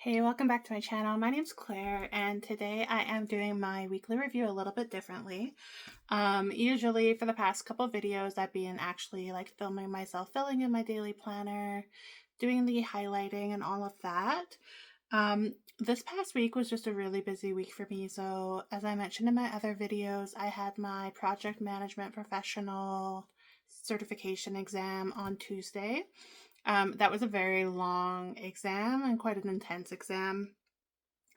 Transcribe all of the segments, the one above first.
Hey, welcome back to my channel. My name's Claire, and today I am doing my weekly review a little bit differently. Usually for the past couple videos, I've been actually like filming myself filling in my daily planner, doing the highlighting and all of that. This past week was just a really busy week for me. So as I mentioned in my other videos, I had my project management professional certification exam on Tuesday. That was a very long exam and quite an intense exam.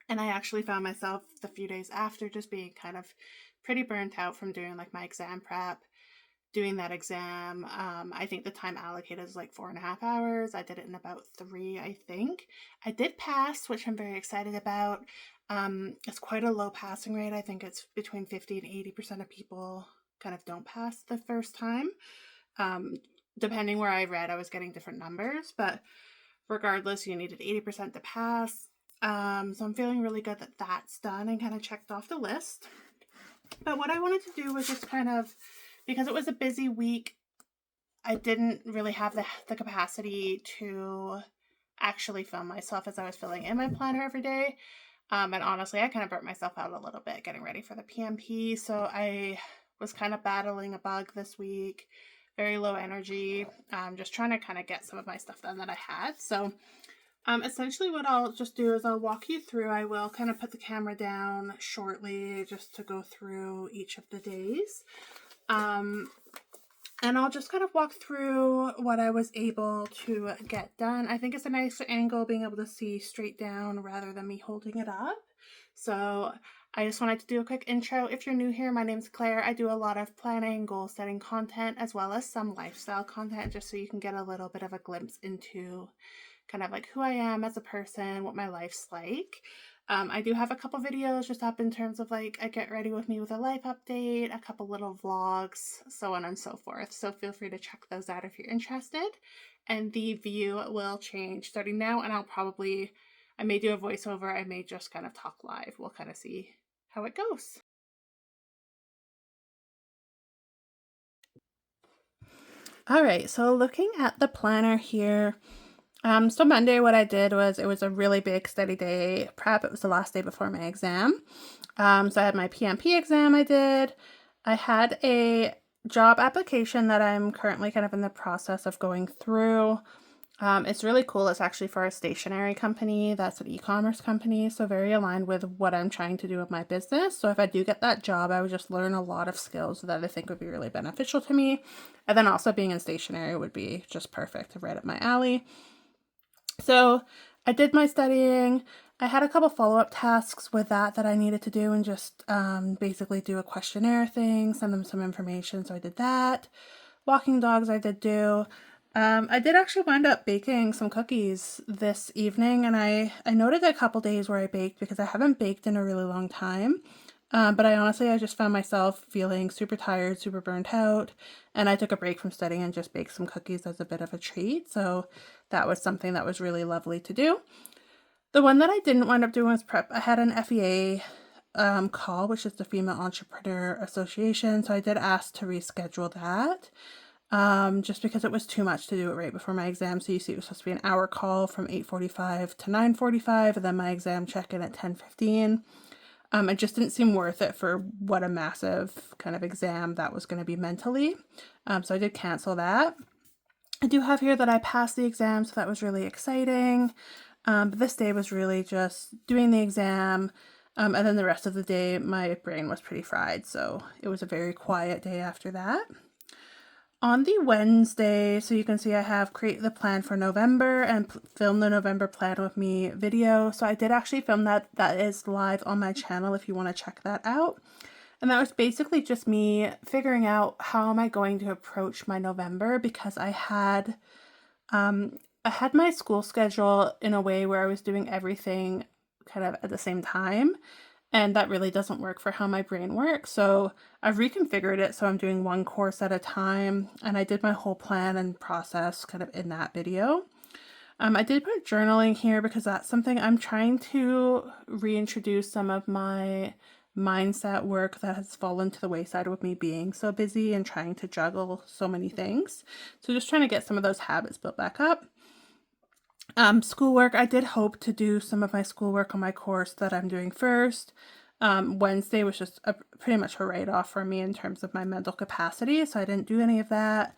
And I actually found myself the few days after just being kind of pretty burnt out from doing like my exam prep, doing that exam. I think the time allocated is like 4.5 hours. I did it in about 3, I think. I did pass, which I'm very excited about. It's quite a low passing rate. I think it's between 50 and 80% of people kind of don't pass the first time. Depending where I read, I was getting different numbers, but regardless, you needed 80% to pass. So I'm feeling really good that that's done and kind of checked off the list. But what I wanted to do was just kind of, because it was a busy week, I didn't really have the capacity to actually film myself as I was filling in my planner every day. And honestly, I kind of burnt myself out a little bit getting ready for the PMP. So I was kind of battling a bug this week, very low energy, just trying to kind of get some of my stuff done that I had. So essentially what I'll just do is I'll walk you through. I will kind of put the camera down shortly just to go through each of the days. And I'll just kind of walk through what I was able to get done. I think it's a nice angle being able to see straight down rather than me holding it up. So I just wanted to do a quick intro. If you're new here, my name's Claire. I do a lot of planning, goal setting content, as well as some lifestyle content, just so you can get a little bit of a glimpse into kind of like who I am as a person, what my life's like. I do have a couple videos just up in terms of like a get ready with me with a life update, a couple little vlogs, so on and so forth. So feel free to check those out if you're interested. And the view will change starting now, and I may do a voiceover, I may just kind of talk live. We'll kind of see how it goes. All right, so looking at the planner here, so Monday what I did was it was a really big study day prep. It was the last day before my exam. So I had my PMP exam I did. I had a job application that I'm currently kind of in the process of going through. It's really cool. It's actually for a stationery company. That's an e-commerce company, so very aligned with what I'm trying to do with my business. So if I do get that job, I would just learn a lot of skills that I think would be really beneficial to me. And then also being in stationery would be just perfect, right up my alley. So I did my studying. I had a couple follow-up tasks with that I needed to do, and just basically do a questionnaire thing, send them some information. So I did that. Walking dogs I did do. I did actually wind up baking some cookies this evening, and I noted a couple days where I baked because I haven't baked in a really long time. But I just found myself feeling super tired, super burnt out, and I took a break from studying and just baked some cookies as a bit of a treat. So that was something that was really lovely to do. The one that I didn't wind up doing was prep. I had an FEA call, which is the Female Entrepreneur Association. So I did ask to reschedule that. Just because it was too much to do it right before my exam. So you see it was supposed to be an hour call from 8:45 to 9:45, and then my exam check-in at 10:15. It just didn't seem worth it for what a massive kind of exam that was going to be mentally. So I did cancel that. I do have here that I passed the exam, so that was really exciting. But this day was really just doing the exam, and then the rest of the day my brain was pretty fried, so it was a very quiet day after that. On the Wednesday, so you can see I have create the plan for November and film the November plan with me video. So I did actually film that. That is live on my channel if you want to check that out. And that was basically just me figuring out how am I going to approach my November, because I had my school schedule in a way where I was doing everything kind of at the same time. And that really doesn't work for how my brain works. So I've reconfigured it so I'm doing one course at a time. And I did my whole plan and process kind of in that video. I did put journaling here because that's something I'm trying to reintroduce some of my mindset work that has fallen to the wayside with me being so busy and trying to juggle so many things. So just trying to get some of those habits built back up. Schoolwork, I did hope to do some of my schoolwork on my course that I'm doing first. Wednesday was just pretty much a write-off for me in terms of my mental capacity, so I didn't do any of that.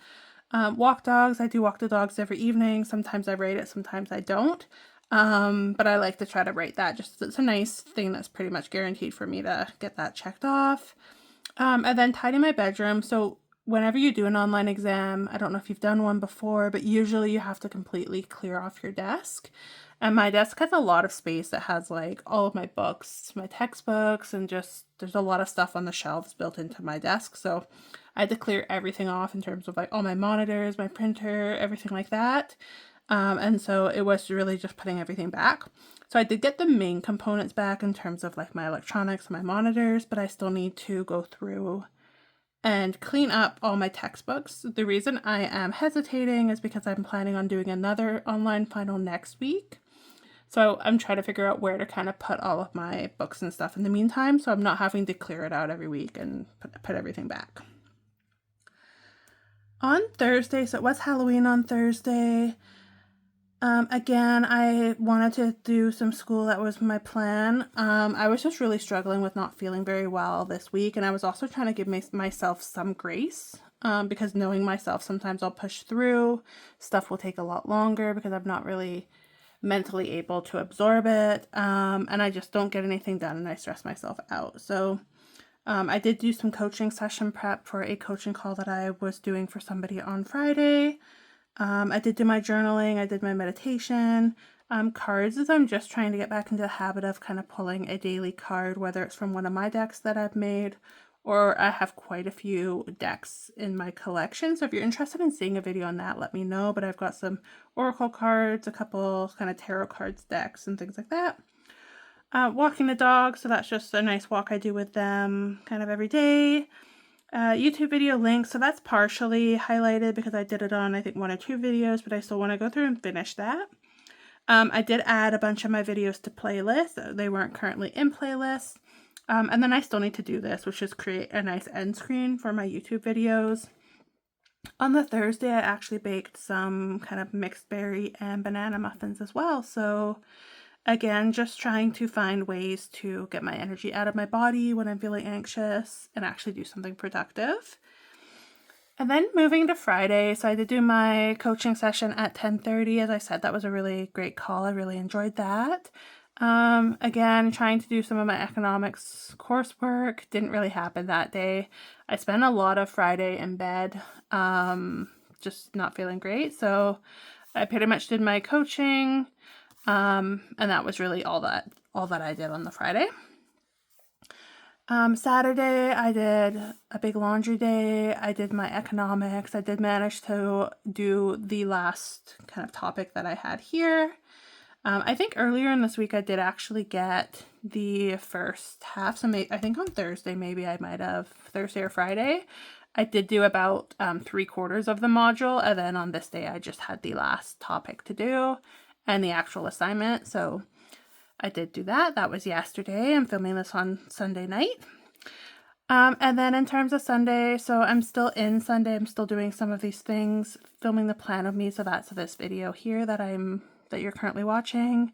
Walk dogs, I do walk the dogs every evening. Sometimes I rate it, sometimes I don't. But I like to try to rate that. Just it's a nice thing that's pretty much guaranteed for me to get that checked off. And then tidy my bedroom. So whenever you do an online exam, I don't know if you've done one before, but usually you have to completely clear off your desk. And my desk has a lot of space that has like all of my books, my textbooks, and just there's a lot of stuff on the shelves built into my desk. So I had to clear everything off in terms of like all my monitors, my printer, everything like that. And so it was really just putting everything back. So I did get the main components back in terms of like my electronics, my monitors, but I still need to go through and clean up all my textbooks. The reason I am hesitating is because I'm planning on doing another online final next week. So I'm trying to figure out where to kind of put all of my books and stuff in the meantime, so I'm not having to clear it out every week and put everything back. On Thursday, so it was Halloween on Thursday. Again, I wanted to do some school. That was my plan. I was just really struggling with not feeling very well this week, and I was also trying to give myself some grace, because knowing myself, sometimes I'll push through. Stuff will take a lot longer because I'm not really mentally able to absorb it, and I just don't get anything done, and I stress myself out. So I did do some coaching session prep for a coaching call that I was doing for somebody on Friday. I did do my journaling, I did my meditation. Cards is I'm just trying to get back into the habit of kind of pulling a daily card, whether it's from one of my decks that I've made, or I have quite a few decks in my collection. So if you're interested in seeing a video on that, let me know. But I've got some oracle cards, a couple kind of tarot cards decks and things like that. Walking the dog, so that's just a nice walk I do with them kind of every day. YouTube video links, so that's partially highlighted because I did it on I think 1 or 2 videos, but I still want to go through and finish that. I did add a bunch of my videos to playlists. They weren't currently in playlists. And then I still need to do this, which is create a nice end screen for my YouTube videos. On the Thursday, I actually baked some kind of mixed berry and banana muffins as well. So again, just trying to find ways to get my energy out of my body when I'm feeling anxious and actually do something productive. And then moving to Friday, so I did do my coaching session at 10:30. As I said, that was a really great call. I really enjoyed that. Again, trying to do some of my economics coursework. Didn't really happen that day. I spent a lot of Friday in bed, just not feeling great. So I pretty much did my coaching. And that was really all that I did on the Friday. Saturday, I did a big laundry day. I did my economics. I did manage to do the last kind of topic that I had here. I think earlier in this week, I did actually get the first half. So I think on Thursday, maybe I might have, Thursday or Friday, I did do about 3/4 of the module. And then on this day, I just had the last topic to do and the actual assignment. So I did do that. That was yesterday. I'm filming this on Sunday night. And then in terms of Sunday, so I'm still in Sunday. I'm still doing some of these things, filming the plan of me. So that's this video here that you're currently watching.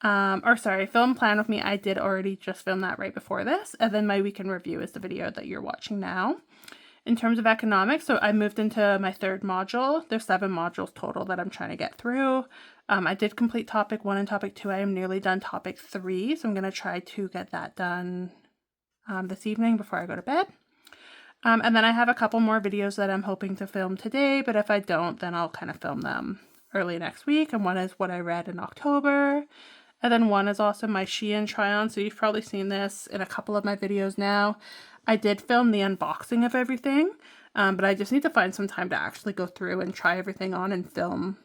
Film plan with me. I did already just film that right before this. And then my weekend review is the video that you're watching now. In terms of economics, so I moved into my 3rd module. There's 7 modules total that I'm trying to get through. I did complete topic 1 and topic 2. I am nearly done topic 3, so I'm going to try to get that done this evening before I go to bed. And then I have a couple more videos that I'm hoping to film today, but if I don't, then I'll kind of film them early next week. And one is what I read in October. And then one is also my Shein try-on, so you've probably seen this in a couple of my videos now. I did film the unboxing of everything, but I just need to find some time to actually go through and try everything on and film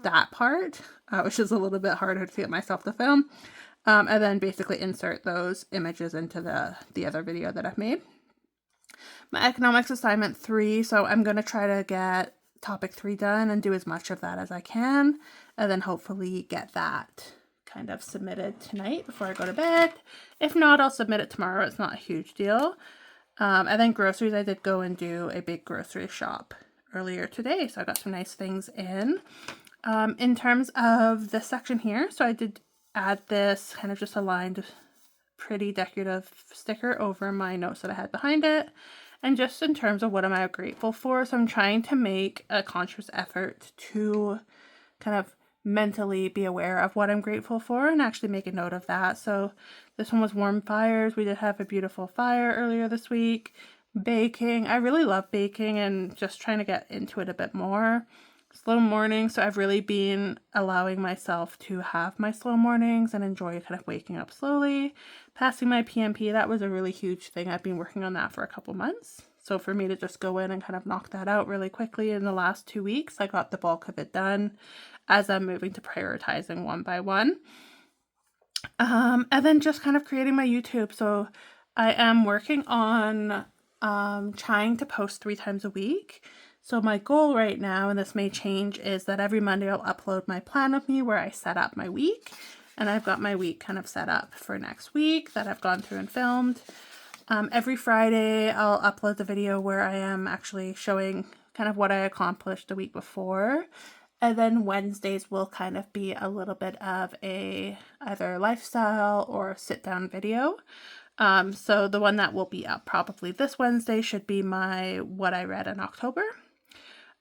that part, which is a little bit harder to get myself to film. And then basically insert those images into the other video that I've made. My economics assignment 3, so I'm going to try to get topic 3 done and do as much of that as I can, and then hopefully get that kind of submitted tonight before I go to bed. If not, I'll submit it tomorrow. It's not a huge deal. And then groceries, I did go and do a big grocery shop earlier today, so I got some nice things in. In terms of this section here, so I did add this kind of just a lined pretty decorative sticker over my notes that I had behind it. And just in terms of what am I grateful for, so I'm trying to make a conscious effort to kind of mentally be aware of what I'm grateful for and actually make a note of that. So this one was warm fires. We did have a beautiful fire earlier this week. Baking. I really love baking and just trying to get into it a bit more. Slow mornings. So I've really been allowing myself to have my slow mornings and enjoy kind of waking up slowly. Passing my PMP, that was a really huge thing. I've been working on that for a couple months. So for me to just go in and kind of knock that out really quickly in the last 2 weeks, I got the bulk of it done as I'm moving to prioritizing one by one. And then just kind of creating my YouTube. So I am working on trying to post 3 times a week. So my goal right now, and this may change, is that every Monday I'll upload my plan of me where I set up my week. And I've got my week kind of set up for next week that I've gone through and filmed. Every Friday I'll upload the video where I am actually showing kind of what I accomplished the week before. And then Wednesdays will kind of be a little bit of a either lifestyle or sit down video. So the one that will be up probably this Wednesday should be my what I read in October.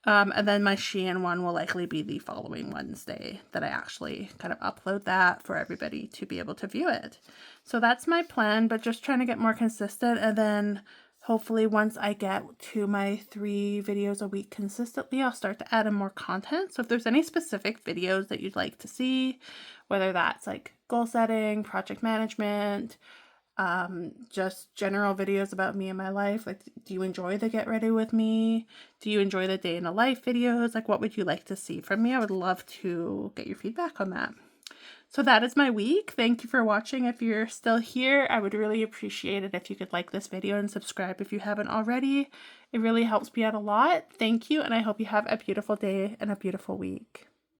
And then my Shein one will likely be the following Wednesday that I actually kind of upload that for everybody to be able to view it. So that's my plan, but just trying to get more consistent. And then hopefully once I get to my 3 videos a week consistently, I'll start to add in more content. So if there's any specific videos that you'd like to see, whether that's like goal setting, project management, just general videos about me and my life. Like, do you enjoy the get ready with me? Do you enjoy the day in the life videos? Like, what would you like to see from me? I would love to get your feedback on that. So that is my week. Thank you for watching. If you're still here, I would really appreciate it if you could like this video and subscribe if you haven't already. It really helps me out a lot. Thank you, and I hope you have a beautiful day and a beautiful week.